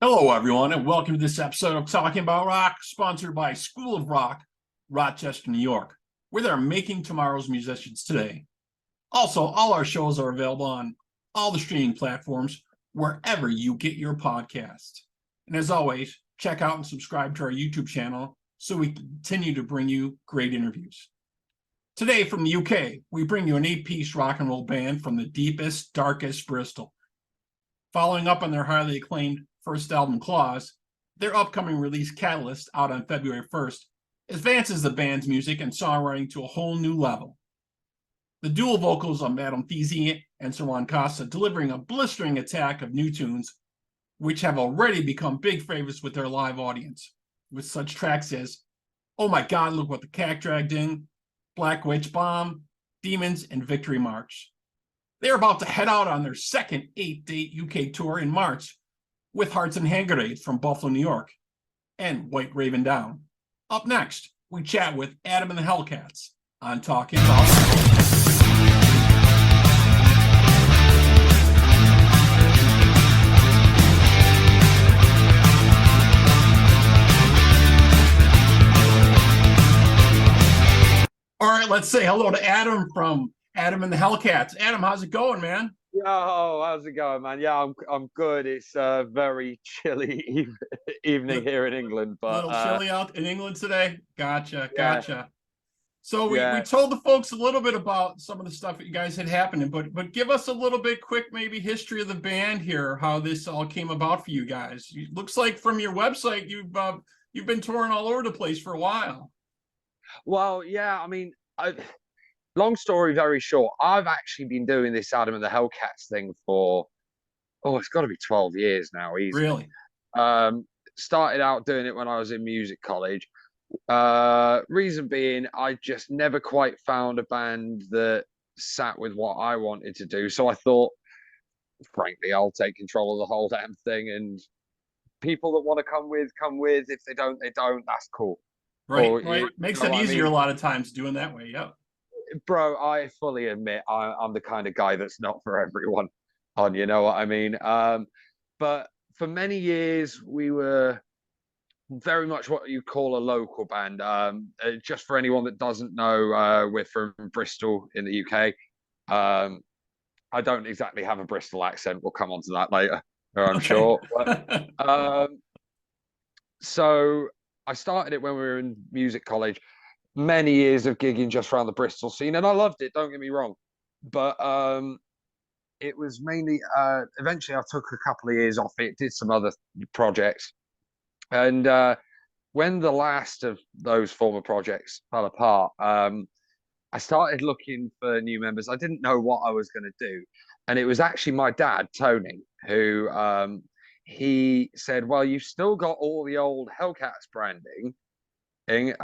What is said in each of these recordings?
Hello, everyone, and welcome to this episode of Talking About Rock, sponsored by School of Rock, Rochester, New York, where they're making tomorrow's musicians today. Also, all our shows are available on all the streaming platforms, wherever you get your podcast. And as always, check out and subscribe to our YouTube channel so we continue to bring you great interviews. Today from the UK, we bring you an 8-piece rock and roll band from the deepest, darkest Bristol. Following up on their highly acclaimed first album, Claws, their upcoming release, Catalyst, out on February 1st, advances the band's music and songwriting to a whole new level. The dual vocals of Madame Feasey and Saran Costa delivering a blistering attack of new tunes, which have already become big favorites with their live audience, with such tracks as Oh My God, Look What the Cat Dragged In, Black Witch Bomb, Demons, and Victory March. They're about to head out on their second 8-date UK tour in March with Hearts and Hand Grenades from Buffalo, New York, and White Raven Down. Up next, we chat with Adam and the HELLCATS on Talking About Rock. All right, let's say hello to Adam from Adam and the HELLCATS. Adam, how's it going, man? Yo, how's it going, man? Yeah, I'm good. It's a very chilly evening here in England, A but little chilly out in England today. Gotcha. yeah, So we yeah. told the folks a little bit about some of the stuff that you guys had happening, but give us a little bit quick maybe history of the band here, how this all came about for you guys. It looks like from your website you've been touring all over the place for a while. Well, yeah. I mean, long story very short. I've actually been doing this Adam and the Hellcats thing for it's got to be 12 years now, easily. Really? Started out doing it when I was in music college. Reason being, I just never quite found a band that sat with what I wanted to do. So I thought, frankly, I'll take control of the whole damn thing, and people that want to come with, come with. If they don't, they don't. That's cool. Right, Or right. you Makes know it what I easier a mean, lot of times doing that way. Yep. bro? I fully admit I'm the kind of guy that's not for everyone. On you know what I mean. But for many years we were very much what you call a local band. Just for anyone that doesn't know, we're from Bristol in the UK. Um, I don't exactly have a Bristol accent. We'll come on to that later, I'm Okay. sure. But so I started it when we were in music college. Many years of gigging just around the Bristol scene, and I loved it. Don't get me wrong, but it was mainly. Eventually, I took a couple of years off it, did some other projects, and when the last of those former projects fell apart, I started looking for new members. I didn't know what I was going to do, and it was actually my dad, Tony, who he said, "Well, you've still got all the old Hellcats branding." And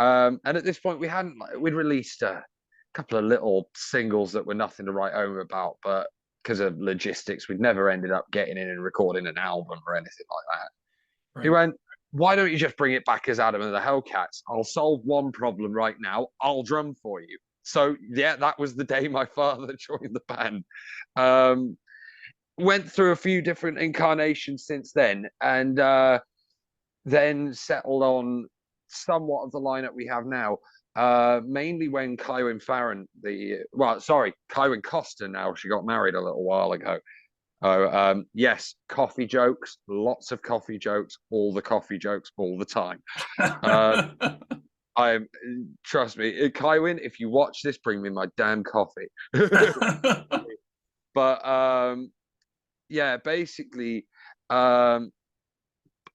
at this point, we'd released a couple of little singles that were nothing to write home about, but because of logistics, we'd never ended up getting in and recording an album or anything like that. He Right. went, "Why don't you just bring it back as Adam and the Hellcats? I'll solve one problem right now. I'll drum for you." So yeah, that was the day my father joined the band. Um, Went through a few different incarnations since then, and then settled on somewhat of the lineup we have now. Mainly when Kywin Costa, now she got married a little while ago. Yes, coffee jokes, lots of coffee jokes, all the coffee jokes, all the time. Uh, I'm Trust me, Kywin, if you watch this, bring me my damn coffee. But yeah, basically, um,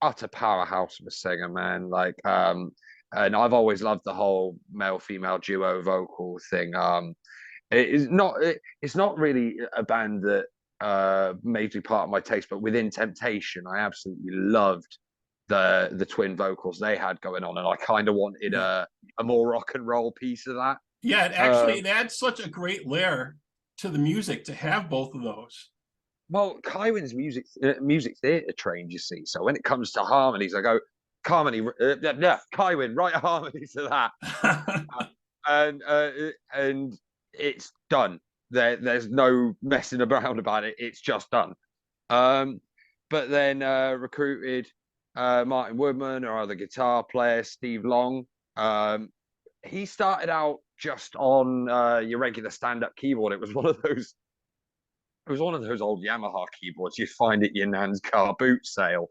utter powerhouse of a singer, man. And I've always loved the whole male female duo vocal thing. It's not really a band that made me part of my taste, but Within Temptation, I absolutely loved the twin vocals they had going on, and I kind of wanted Yeah. a more rock and roll piece of that. Yeah, it Um, actually it adds such a great layer to the music to have both of those. well, Kywin's music theatre trained, you see. So when it comes to harmonies, I go, harmony, yeah, Kywin, write a harmony to that, and it's done. There's no messing around about it. It's just done. Um, but then recruited Martin Woodman, our other guitar player, Steve Long. He started out just on your regular stand-up keyboard. It was one of those. It was one of those old Yamaha keyboards you'd find at your nan's car boot sale.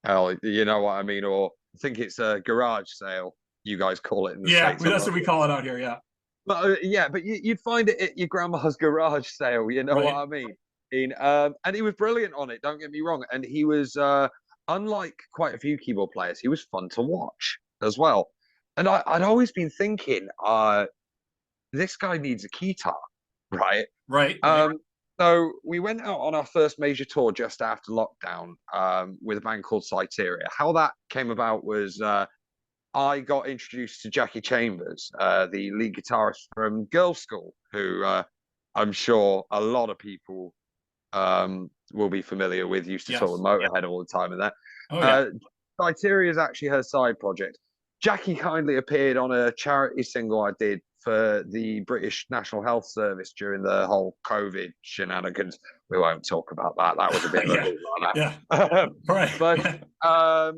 You know what I mean? Or I think it's a garage sale. You guys call it in the Yeah, States. that's what we call it out here. Yeah. But yeah, but you'd find it at your grandma's garage sale. You know what Right. I mean? And he was brilliant on it. Don't get me wrong. And he was unlike quite a few keyboard players. He was fun to watch as well. And I'd always been thinking, this guy needs a guitar, right? Right. Right. Um, so we went out on our first major tour just after lockdown with a band called Cyteria. How that came about was I got introduced to Jackie Chambers, the lead guitarist from Girls' School, who I'm sure a lot of people will be familiar with. Used to Yes. tour with Motorhead all the time and that. Oh yeah. Cyteria is actually her side project. Jackie kindly appeared on a charity single I did for the British National Health Service during the whole COVID shenanigans. We won't talk about that. That was a bit of a yeah. Right. but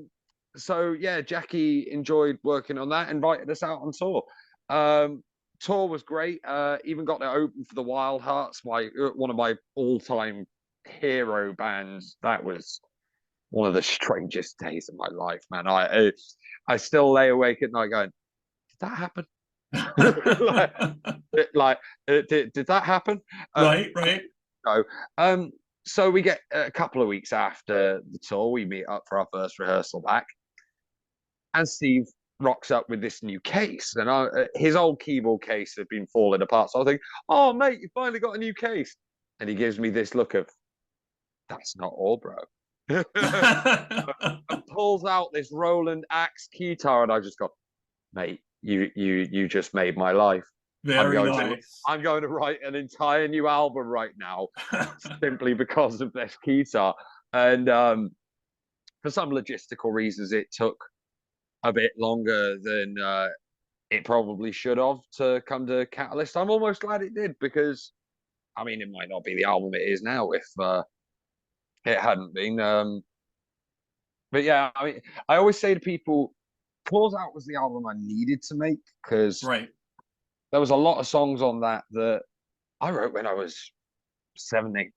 so yeah, Jackie enjoyed working on that, invited us out on tour. Tour was great. Even got to open for the Wild Hearts, one of my all-time hero bands. That was one of the strangest days of my life, man. I still lay awake at night going, did that happen? Did that happen? Right. Right. No. So we get a couple of weeks after the tour, we meet up for our first rehearsal back, and Steve rocks up with this new case, and his old keyboard case had been falling apart. So I think, oh mate, you finally got a new case, and he gives me this look of, that's not all, bro. And pulls out this Roland Axe guitar, and I just go, mate, you just made my life. Very nice. I'm going to write an entire new album right now, simply because of this guitar. And for some logistical reasons, it took a bit longer than it probably should have to come to Catalyst. I'm almost glad it did, because I mean, it might not be the album it is now if it hadn't been. But yeah, I mean, I always say to people, Claws Out was the album I needed to make, because right. there was a lot of songs on that I wrote when I was 17,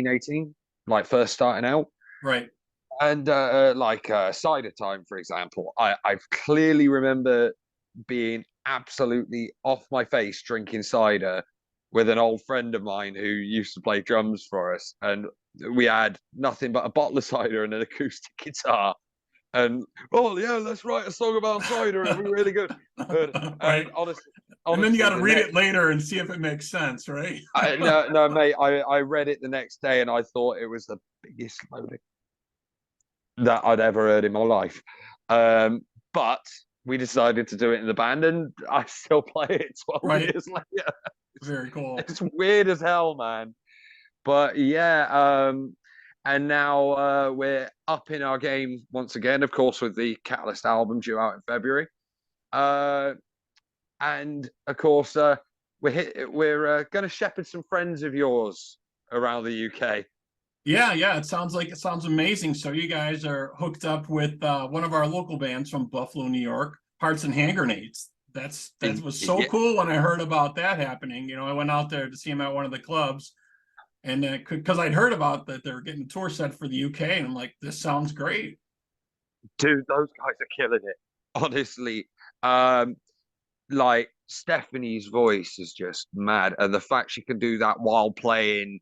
18, like first starting out. Right. And like Cider Time, for example, I clearly remember being absolutely off my face drinking cider with an old friend of mine who used to play drums for us. And we had nothing but a bottle of cider and an acoustic guitar. And, oh, yeah, let's write a song about cider. It'll be really good. right. And honestly, and then you got to read it later and see if it makes sense, right? No, mate, I read it the next day and I thought it was the biggest loading that I'd ever heard in my life. But we decided to do it in the band, and I still play it 12 years later. Very cool. It's weird as hell, man. But yeah, and now we're up in our game once again, of course, with the Catalyst album due out in February. And of course, we're going to shepherd some friends of yours around the UK. Yeah, it sounds amazing. So you guys are hooked up with one of our local bands from Buffalo, New York, Hearts and Hand Grenades. That was so cool when I heard about that happening. You know, I went out there to see them at one of the clubs, and because I'd heard about that they're getting a tour set for the UK, and I'm like, this sounds great. Dude, those guys are killing it. Honestly, like Stephanie's voice is just mad, and the fact she can do that while playing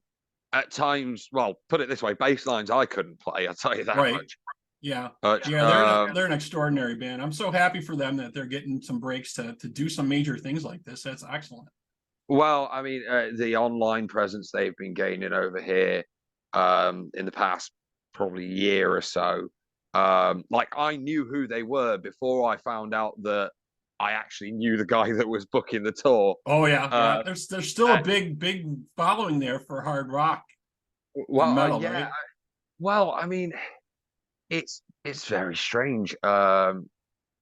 at times, well, put it this way, bass lines I couldn't play, I'll tell you that much. Yeah. They're an extraordinary band. I'm so happy for them that they're getting some breaks to do some major things like this. That's excellent. Well, I mean, the online presence they've been gaining over here in the past probably year or so. Like, I knew who they were before I found out that I actually knew the guy that was booking the tour. Oh yeah. There's still a big following there for hard rock. Well, metal, yeah. right? Well, I mean, it's very strange.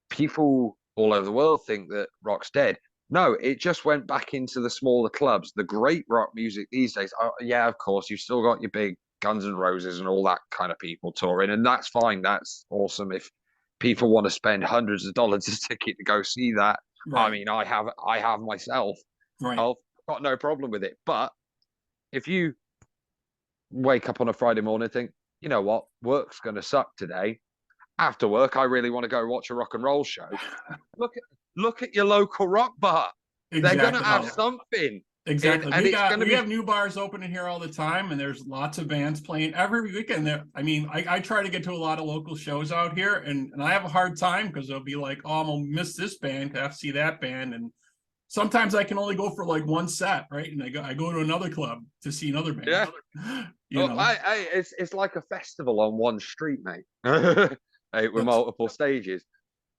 People all over the world think that rock's dead. No, it just went back into the smaller clubs. The great rock music these days, yeah, of course, you've still got your big Guns N' Roses and all that kind of people touring, and that's fine. That's awesome. If people want to spend hundreds of dollars a ticket to go see that, I Right. mean, I have myself. Right. I've got no problem with it. But if you wake up on a Friday morning and think, you know what, work's going to suck today. After work, I really want to go watch a rock and roll show. Look at your local rock bar. They're going to Exactly. have something. Exactly. And it's going to we be have new bars opening here all the time, and there's lots of bands playing every weekend. There, I mean, I try to get to a lot of local shows out here, and I have a hard time because they'll be like, "Oh, I'm gonna miss this band, I have to see that band," and sometimes I can only go for like one set, right? And I go to another club to see another band. Yeah. You know, it's like a festival on one street, mate. Hey, with multiple stages.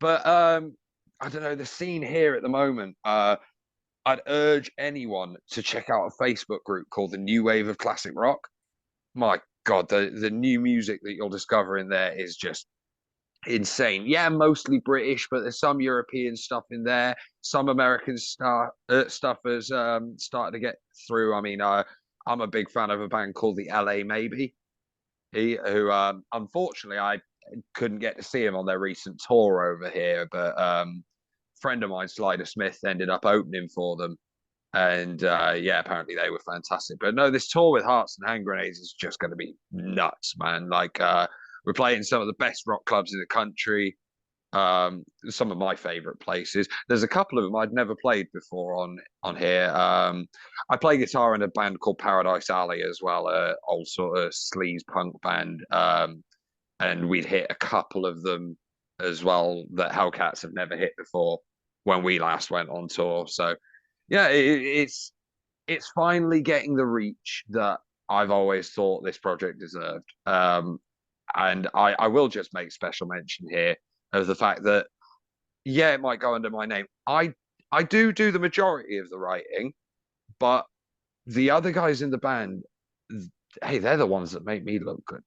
But I don't know, the scene here at the moment. I'd urge anyone to check out a Facebook group called the New Wave of Classic Rock. My God, the new music that you'll discover in there is just insane. Yeah, mostly British, but there's some European stuff in there. Some American stuff has started to get through. I mean, I'm a big fan of a band called the LA Maybe, who unfortunately I couldn't get to see him on their recent tour over here, but friend of mine, Slider Smith, ended up opening for them. And yeah, apparently they were fantastic. But no, this tour with Hearts and Hand Grenades is just going to be nuts, man. Like, we're playing some of the best rock clubs in the country. Some of my favorite places. There's a couple of them I'd never played before on here. I play guitar in a band called Paradise Alley as well, old sort of sleaze punk band. And we'd hit a couple of them as well that HELLCATS have never hit before when we last went on tour. So yeah, it's finally getting the reach that I've always thought this project deserved. And I will just make special mention here of the fact that, yeah, it might go under my name. I do the majority of the writing, but the other guys in the band, hey, they're the ones that make me look good.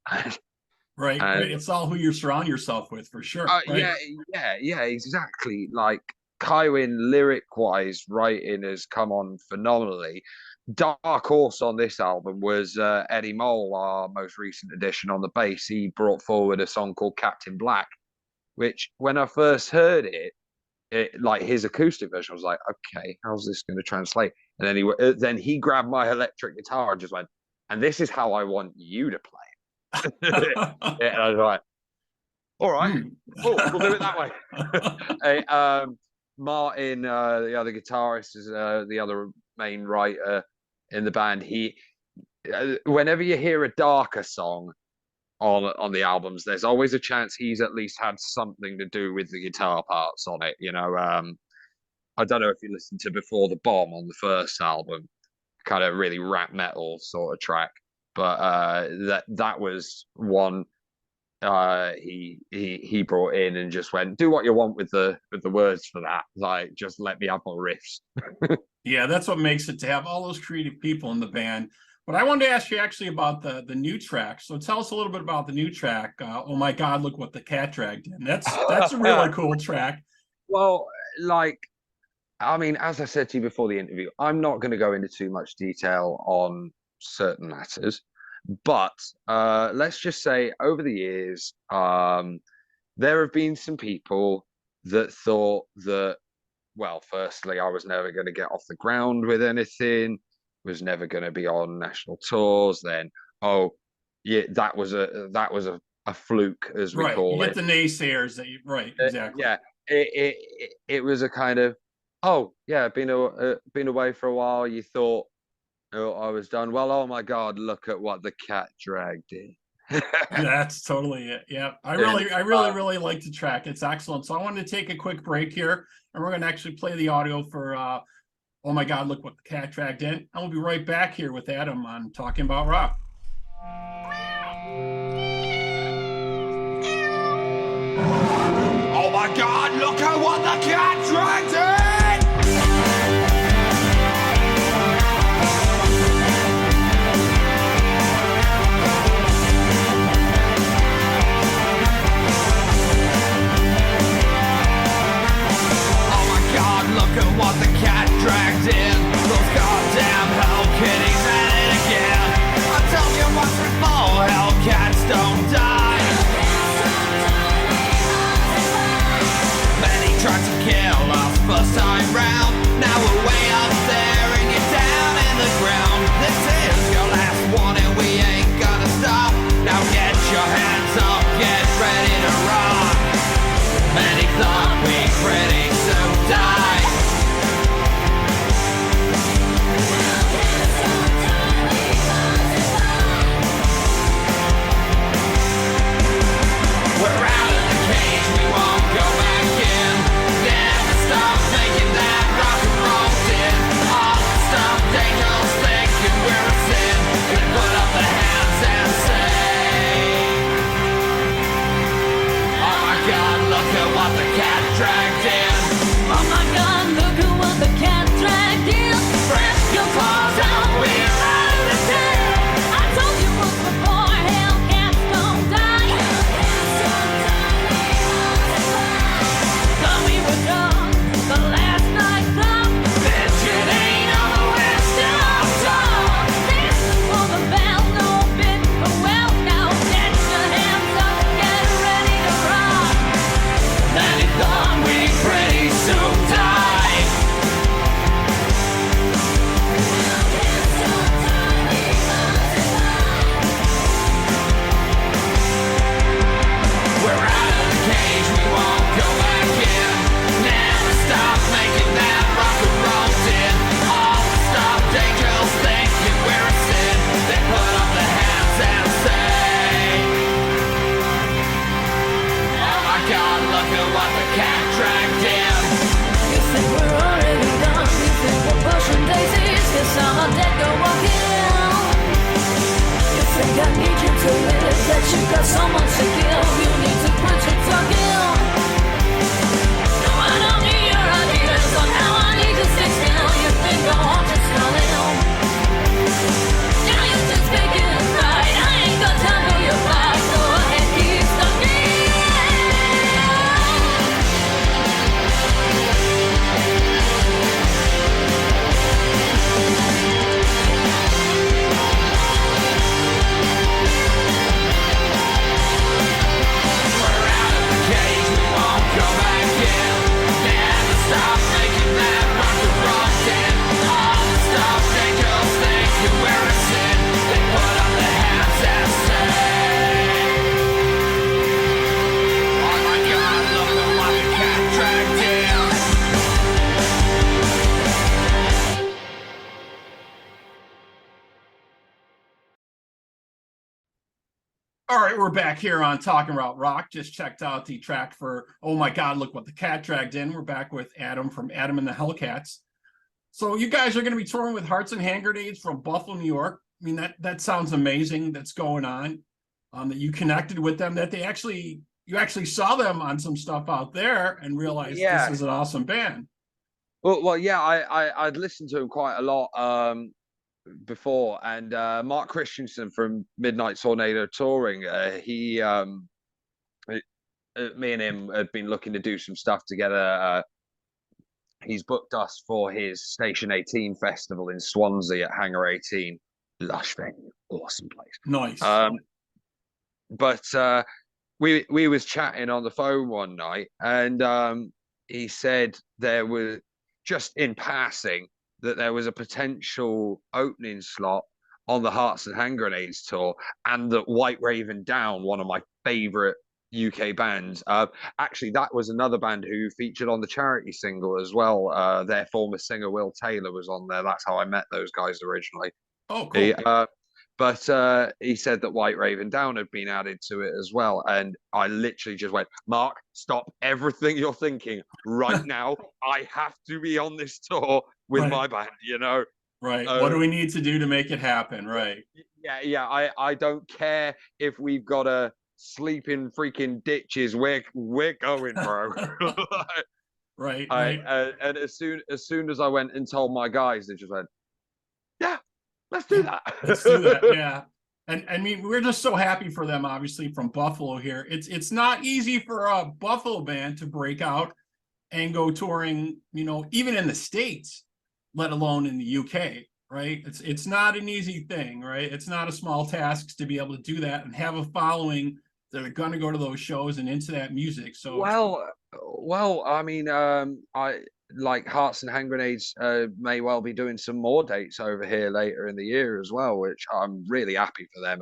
right. It's all who you surround yourself with, for sure. Right? Yeah, exactly. Like, Kywin, lyric-wise, writing has come on phenomenally. Dark Horse on this album was Eddie Mole, our most recent addition on the bass. He brought forward a song called Captain Black, which when I first heard it like his acoustic version, I was like, okay, how's this going to translate? And then he grabbed my electric guitar and just went, and this is how I want you to play. Yeah, and I was like, all right, cool, we'll do it that way. Hey, Martin, the other guitarist, is the other main writer in the band. He, whenever you hear a darker song on the albums, there's always a chance he's at least had something to do with the guitar parts on it. You know, I don't know if you listened to Before the Bomb on the first album, kind of really rap metal sort of track, but that was one he brought in and just went, do what you want with the words for that, like just let me have my riffs. Yeah, that's what makes it, to have all those creative people in the band. But I wanted to ask you actually about the new track. So tell us a little bit about the new track. Oh my God, look what the cat dragged in. That's a really cool track. Well, like, I mean, as I said to you before the interview, I'm not going to go into too much detail on certain matters, but let's just say over the years, there have been some people that thought that, well, firstly, I was never going to get off the ground with anything, was never going to be on national tours. Then, oh, yeah, that was a fluke, as we call it. You get the naysayers that you, right, exactly. Yeah, it was a kind of, oh yeah, been away for a while. You thought, oh, I was done. Well, oh my God, look at what the cat dragged in. That's totally it. Yeah, I really like the track. It's excellent. So I wanted to take a quick break here, and we're going to actually play the audio for oh my God, look what the cat dragged in. And we'll be right back here with Adam on Talking About Rock. Oh my God, look at what the cat dragged in! Look at what the cat dragged in. Those goddamn hell kitties at it again. I'm telling you what's involved. first time round. Now we're way up there and you're down in the ground. This is your last warning, we ain't gonna stop. Now get your hands up, get ready to rock. Many thought we'd pretty soon die. We're out of the cage, we won't go back in. Never stop making that rock and roll din. All the stuff they don't think and we're a sin. We put up the hands and say, oh my God, look at what the cat dragged in. Oh my God, look at what the cat dragged in. Fresh your paws out, we're out of the den. I told you once before, Hellcats don't die. Thought we were done the last night club. Bitchin' ain't on the west of top. This is for the bell, no bit for well. Now get your hands up, get ready to rock. Many thought we'd pretty soon die. We're out of the cage, we won't go back in. Never stop making that rock and roll din. All the stuff they girls think if we're a sin. They put up their hands and say, oh my God, look at what the cat dragged in. You think we're already done? You think we're pushing daisies? Guess I'm a dead go walking. You think I need you to live? That you got so much to give. You need to quit your talking. No, I don't need your ideas on how I need to stay still. You think I want you stalling? Now you're just speaking right. I ain't got time for your fight. Go ahead, keep talking. We're out of the cage, we won't go back in. Never stop making that rock and roll din. All the stuff they girls think and we're a sin. They put up their hands and say, oh my God, look at what the cat dragged in. All right, we're back here on Talking About Rock. Just checked out the track for Oh My God, Look What the Cat Dragged In. We're back with Adam from Adam and the Hellcats. So you guys are going to be touring with Hearts and Hand Grenades from Buffalo, New York. I mean, that sounds amazing that's going on. That you connected with them, that you actually saw them on some stuff out there and realized Yeah. this is an awesome band. Well, yeah, I'd listened to him quite a lot before, and Mark Christensen from Midnight Tornado Touring, me and him had been looking to do some stuff together. He's booked us for his Station 18 festival in Swansea at Hangar 18. Lush venue, awesome place. Nice. But we was chatting on the phone one night, and he said there was, just in passing, that there was a potential opening slot on the Hearts and Hand Grenades tour, and that White Raven Down, one of my favorite UK bands, actually that was another band who featured on the Charity single as well. Their former singer Will Taylor was on there. That's how I met those guys originally. Oh, cool. But he said that White Raven Down had been added to it as well. And I literally just went, Mark, stop everything you're thinking right now. I have to be on this tour with Right. my band, you know? Right. What do we need to do to make it happen? Right. Yeah. I don't care if we've got to sleep in freaking ditches. We're going, bro. Right. And as soon as I went and told my guys, they just went, yeah, let's do that. Let's do that. Yeah. And I mean, we're just so happy for them, obviously, from Buffalo here. It's not easy for a Buffalo band to break out and go touring, you know, even in the States, let alone in the UK, right? It's not an easy thing, right? It's not a small task to be able to do that and have a following that are going to go to those shows and into that music. So well, I mean, like Hearts and Hand Grenades may well be doing some more dates over here later in the year as well, which I'm really happy for them.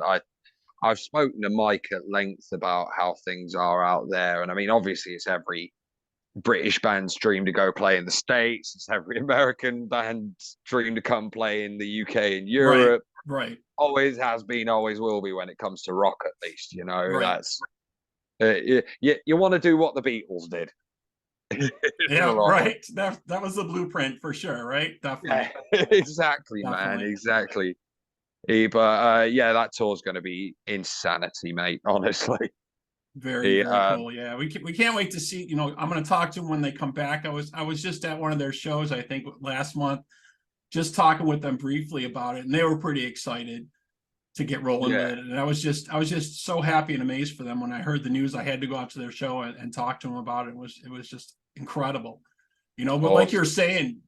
I've spoken to Mike at length about how things are out there, and I mean, obviously, it's every British band's dream to go play in the States. It's every American band's dream to come play in the UK and Europe. Right. Always has been, always will be when it comes to rock, at least. You know, Right. that's you want to do what the Beatles did. Yeah, right. That was the blueprint for sure, right? Definitely. Yeah, exactly, man. Definitely. Exactly. But yeah, that tour's going to be insanity, mate. Honestly. Very cool. Yeah, we can't wait to see. You know, I'm going to talk to them when they come back. I was just at one of their shows, I think last month, just talking with them briefly about it, and they were pretty excited to get rolling with it. And I was just so happy and amazed for them when I heard the news. I had to go out to their show and talk to them about it. It was just incredible, you know. But like you're saying,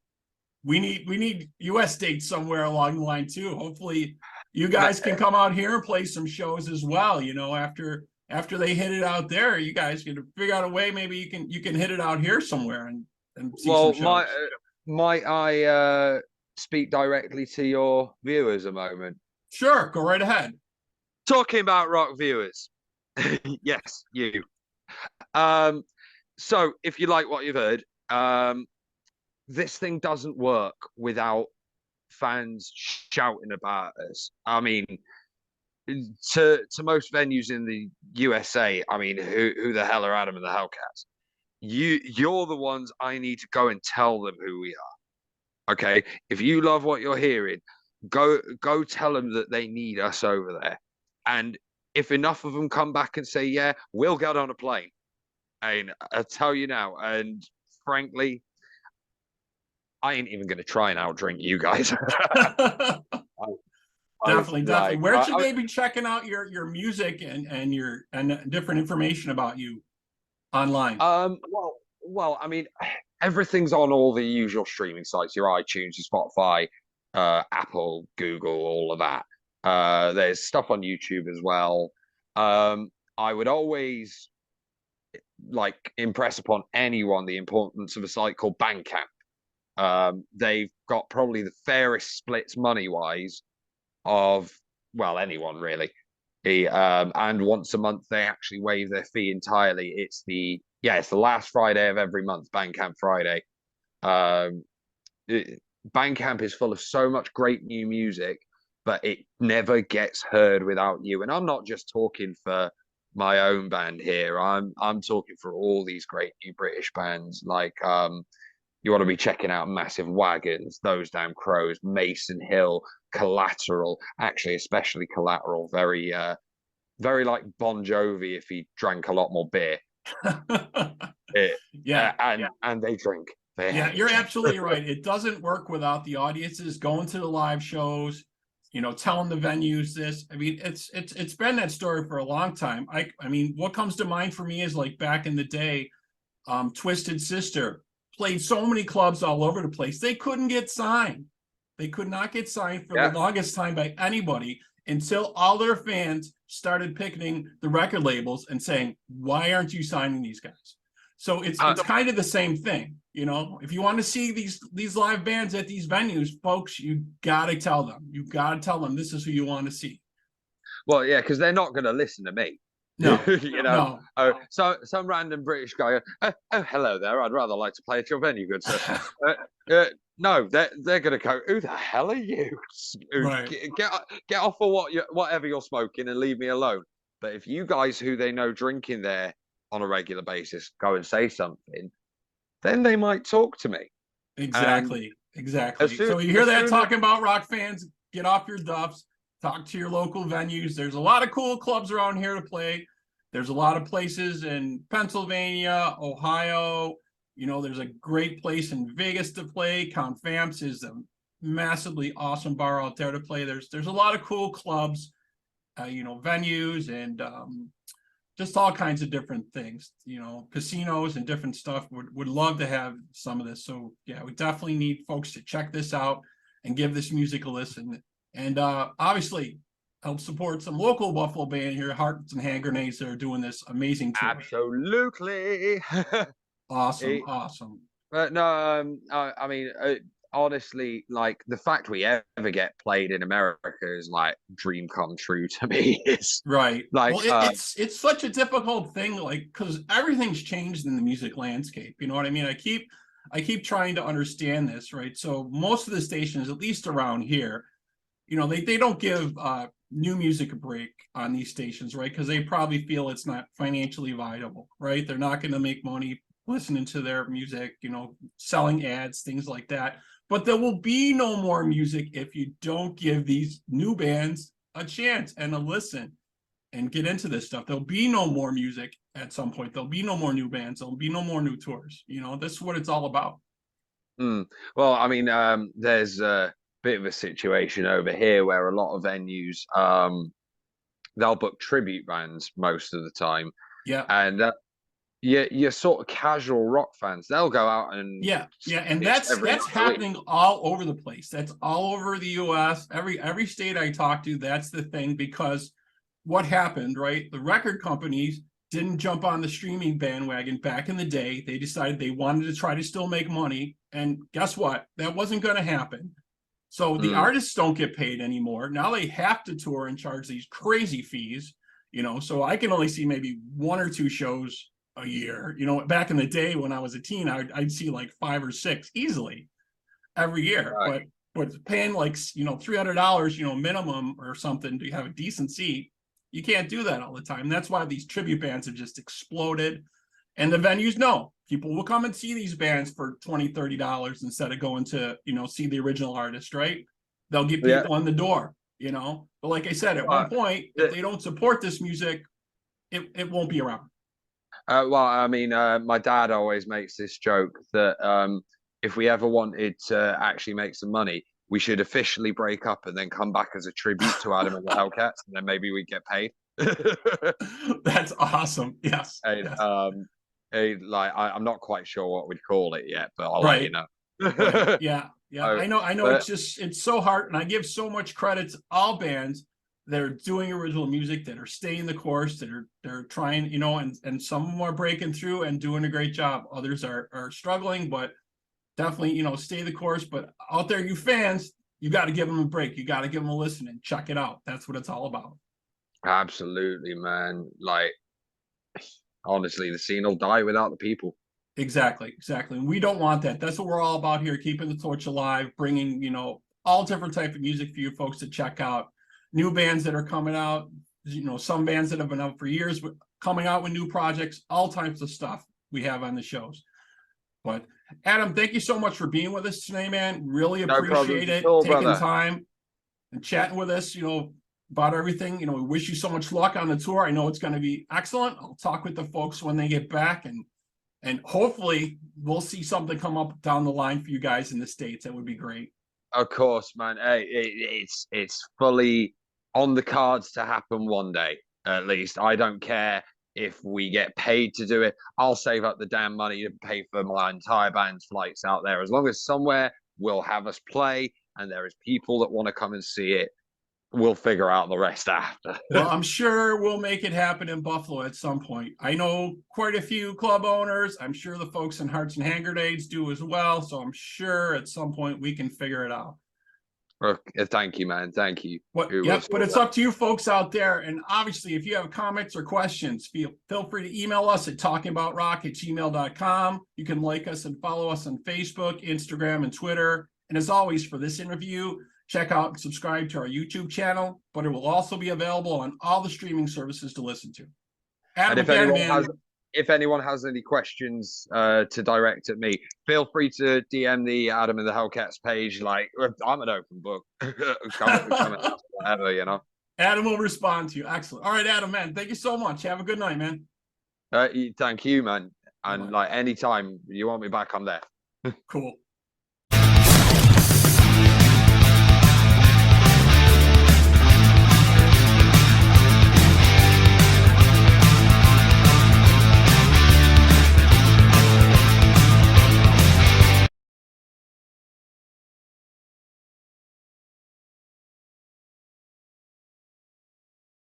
we need US dates somewhere along the line too. Hopefully you guys can come out here and play some shows as well, you know, after they hit it out there. You guys can figure out a way, maybe you can hit it out here somewhere and see some shows. Might I speak directly to your viewers a moment? Sure, go right ahead. Talking about rock viewers. Yes, you. So if you like what you've heard, this thing doesn't work without fans shouting about us. I mean, to most venues in the USA, I mean, who the hell are Adam and the Hellcats? You're the ones I need to go and tell them who we are. Okay, if you love what you're hearing, go tell them that they need us over there. And if enough of them come back and say, yeah, we'll get on a plane. And I'll tell you now, and frankly, I ain't even going to try and outdrink you guys. Definitely. Where should they be checking out your music and different information about you online? Well, I mean, everything's on all the usual streaming sites, your iTunes, your Spotify, Apple, Google, all of that. There's stuff on YouTube as well. I would always impress upon anyone the importance of a site called Bandcamp. They've got probably the fairest splits money-wise of, well, anyone really. And once a month they actually waive their fee entirely. It's the last Friday of every month, Bandcamp Friday. Bandcamp is full of so much great new music, but it never gets heard without you. And I'm not just talking for my own band here. I'm talking for all these great new British bands. You want to be checking out Massive Wagons, Those Damn Crows, Mason Hill, Collateral. Actually, especially Collateral, very like Bon Jovi if he drank a lot more beer. And they drink. Yeah, you're absolutely right. It doesn't work without the audiences going to the live shows, you know, telling the venues this. I mean, it's been that story for a long time. I mean, what comes to mind for me is like back in the day, Twisted Sister played so many clubs all over the place. They couldn't get signed. They could not get signed for the longest time by anybody until all their fans started picketing the record labels and saying, why aren't you signing these guys? So it's kind of the same thing. You know, if you want to see these live bands at these venues, folks, you got to tell them. You got to tell them this is who you want to see. Well, yeah, because they're not going to listen to me. No, you know. No. So some random British guy. Oh, hello there. I'd rather like to play at your venue, good sir. No, they're going to go. Who the hell are you? Right. Get off of whatever you're smoking and leave me alone. But if you guys who they know drinking there on a regular basis go and say something, then they might talk to me. Exactly. So you hear that talking about rock fans, get off your duffs, talk to your local venues. There's a lot of cool clubs around here to play. There's a lot of places in Pennsylvania, Ohio. You know, there's a great place in Vegas to play. Count Vamps is a massively awesome bar out there to play. There's a lot of cool clubs, you know, venues and just all kinds of different things, you know, casinos and different stuff. Would love to have some of this. So yeah, we definitely need folks to check this out and give this music a listen. And obviously help support some local Buffalo band here, Hearts and Hand Grenades, that are doing this amazing tour. Absolutely. Awesome. But no, I mean, honestly, like the fact we ever get played in America is like dream come true to me. It's Right. like, Well, it's such a difficult thing, like, because everything's changed in the music landscape. You know what I mean? I keep trying to understand this, right? So most of the stations, at least around here, they don't give new music a break on these stations, right? Because they probably feel it's not financially viable, right? They're not going to make money listening to their music, selling ads, things like that. But there will be no more music if you don't give these new bands a chance and a listen and get into this stuff. There'll be no more music at some point. There'll be no more new bands. There'll be no more new tours. This is what it's all about. well, I mean, there's a bit of a situation over here where a lot of venues, they'll book tribute bands most of the time, Yeah. and you're sort of casual rock fans. They'll go out and Yeah, and it's that's every that's night of the week. happening all over the place. That's all over the US. Every state I talk to, that's the thing, because what happened, right? The record companies didn't jump on the streaming bandwagon back in the day. They decided they wanted to try to still make money. And guess what? That wasn't going to happen. So the Mm. artists don't get paid anymore. Now they have to tour and charge these crazy fees, so I can only see maybe one or two shows a year. Back in the day when I was a teen, I'd see like 5 or 6 easily every year. Right. But paying like $300, minimum or something to have a decent seat, you can't do that all the time. That's why these tribute bands have just exploded. And the venues know people will come and see these bands for $20-$30 instead of going to see the original artist, right? They'll get Yeah. people in the door. But like I said, at one point, if they don't support this music, it won't be around. Well, I mean, my dad always makes this joke that if we ever wanted to actually make some money, we should officially break up and then come back as a tribute to Adam and the Hellcats, and then maybe we'd get paid. That's awesome. Yes. And Yes. like I'm not quite sure what we'd call it yet, but I'll let you know. Right. Yeah. Oh, I know. but- It's so hard, and I give so much credit to all bands that are doing original music, that are staying the course, they're trying, and some of them are breaking through and doing a great job. Others are struggling, but definitely, stay the course. But out there, you fans, you got to give them a break. You got to give them a listen and check it out. That's what it's all about. Absolutely, man. Like, honestly, the scene will die without the people. Exactly. And we don't want that. That's what we're all about here, keeping the torch alive, bringing, all different type of music for you folks to check out. New bands that are coming out, some bands that have been out for years, coming out with new projects, all types of stuff we have on the shows. But Adam, thank you so much for being with us today, man. Really appreciate it. Taking time and chatting with us, about everything. We wish you so much luck on the tour. I know it's going to be excellent. I'll talk with the folks when they get back, and hopefully we'll see something come up down the line for you guys in the States. That would be great. Of course, man. Hey, it's fully on the cards to happen one day, at least. I don't care if we get paid to do it. I'll save up the damn money to pay for my entire band's flights out there. As long as somewhere will have us play and there is people that want to come and see it, we'll figure out the rest after. Well, I'm sure we'll make it happen in Buffalo at some point. I know quite a few club owners. I'm sure the folks in Hearts and Hand Grenades do as well. So I'm sure at some point we can figure it out. Thank you, man. Thank you. But it's up to you folks out there. And obviously, if you have comments or questions, feel free to email us at talkingaboutrock@gmail.com. You can like us and follow us on Facebook, Instagram, and Twitter. And as always, for this interview, check out and subscribe to our YouTube channel, but it will also be available on all the streaming services to listen to. Adam, and if anyone has any questions to direct at me, feel free to DM the Adam and the Hellcats page. Like, I'm an open book. come and ask whatever, Adam will respond to you. Excellent. All right, Adam, man, thank you so much. Have a good night, man. Thank you, man. And like anytime you want me back, I'm there. Cool.